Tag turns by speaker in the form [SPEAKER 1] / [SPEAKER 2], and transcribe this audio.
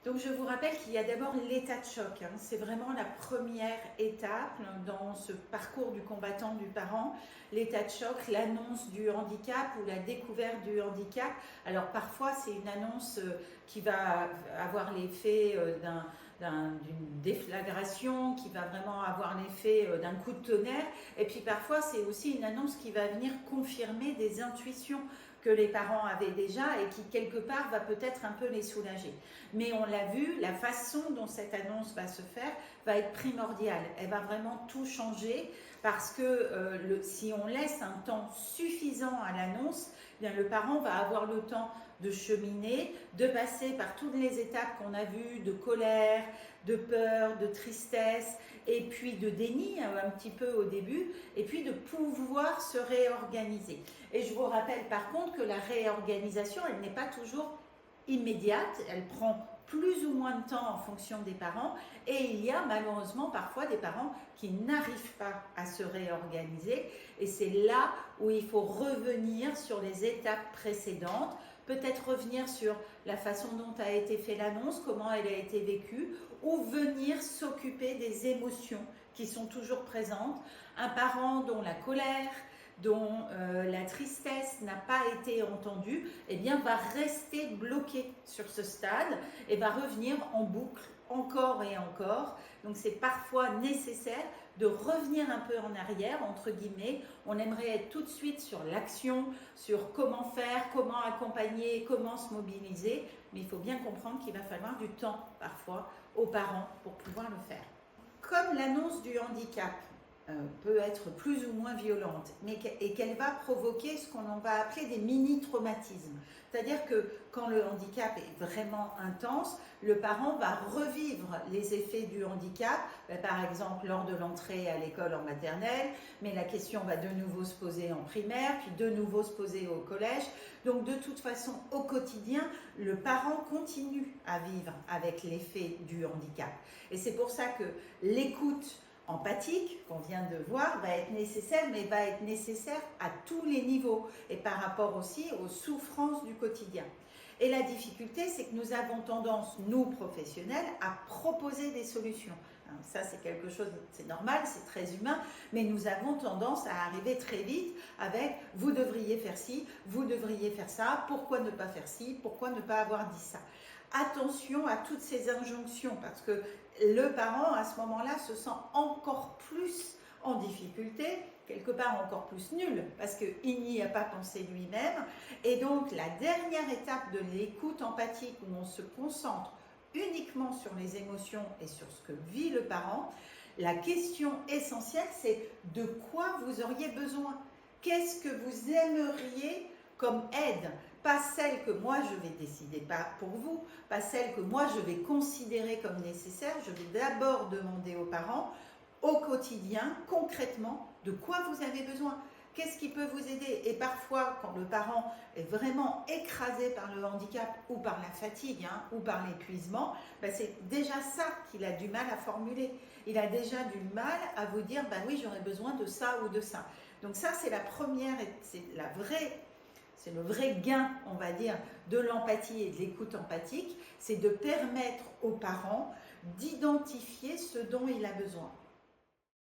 [SPEAKER 1] Donc je vous rappelle qu'il y a d'abord l'état de choc, hein. C'est vraiment la première étape dans ce parcours du combattant du parent. L'état de choc, l'annonce du handicap ou la découverte du handicap. Alors parfois c'est une annonce qui va avoir l'effet d'une déflagration, qui va vraiment avoir l'effet d'un coup de tonnerre. Et puis parfois c'est aussi une annonce qui va venir confirmer des intuitions que les parents avaient déjà et qui quelque part va peut-être un peu les soulager. Mais on l'a vu, la façon dont cette annonce va se faire va être primordiale. Elle va vraiment tout changer parce que si on laisse un temps suffisant à l'annonce, bien le parent va avoir le temps de cheminer, de passer par toutes les étapes qu'on a vues, de colère, de peur, de tristesse, et puis de déni un petit peu au début, et puis de pouvoir se réorganiser. Et je vous rappelle par contre que la réorganisation, elle n'est pas toujours immédiate, elle prend plus ou moins de temps en fonction des parents, et il y a malheureusement parfois des parents qui n'arrivent pas à se réorganiser, et c'est là où il faut revenir sur les étapes précédentes, peut-être revenir sur la façon dont a été faite l'annonce, comment elle a été vécue, ou venir s'occuper des émotions qui sont toujours présentes. Un parent dont la colère, dont la tristesse n'a pas été entendue, eh bien, va rester bloqué sur ce stade et va revenir en boucle encore et encore. Donc c'est parfois nécessaire de revenir un peu en arrière, entre guillemets. On aimerait être tout de suite sur l'action, sur comment faire, comment accompagner, comment se mobiliser, mais il faut bien comprendre qu'il va falloir du temps parfois aux parents pour pouvoir le faire. Comme l'annonce du handicap peut être plus ou moins violente, et qu'elle va provoquer ce qu'on va appeler des mini-traumatismes. C'est-à-dire que quand le handicap est vraiment intense, le parent va revivre les effets du handicap, par exemple lors de l'entrée à l'école en maternelle, mais la question va de nouveau se poser en primaire, puis de nouveau se poser au collège. Donc de toute façon, au quotidien, le parent continue à vivre avec l'effet du handicap. Et c'est pour ça que l'écoute empathique qu'on vient de voir va être nécessaire, mais va être nécessaire à tous les niveaux et par rapport aussi aux souffrances du quotidien. Et la difficulté, c'est que nous avons tendance, nous professionnels, à proposer des solutions. Ça, c'est quelque chose, c'est normal, c'est très humain, mais nous avons tendance à arriver très vite avec « vous devriez faire ci, vous devriez faire ça, pourquoi ne pas faire ci, pourquoi ne pas avoir dit ça ?» Attention à toutes ces injonctions parce que le parent à ce moment-là se sent encore plus en difficulté, quelque part encore plus nul parce qu'il n'y a pas pensé lui-même. Et donc la dernière étape de l'écoute empathique où on se concentre uniquement sur les émotions et sur ce que vit le parent, la question essentielle c'est de quoi vous auriez besoin? Qu'est-ce que vous aimeriez comme aide? Pas celle que moi je vais décider pas pour vous, pas celle que moi je vais considérer comme nécessaire. Je vais d'abord demander aux parents, au quotidien, concrètement, de quoi vous avez besoin. Qu'est-ce qui peut vous aider? Et parfois, quand le parent est vraiment écrasé par le handicap ou par la fatigue ou par l'épuisement, c'est déjà ça qu'il a du mal à formuler. Il a déjà du mal à vous dire, oui, j'aurais besoin de ça ou de ça. Donc ça, c'est la première, c'est le vrai gain, on va dire, de l'empathie et de l'écoute empathique, c'est de permettre aux parents d'identifier ce dont il a besoin.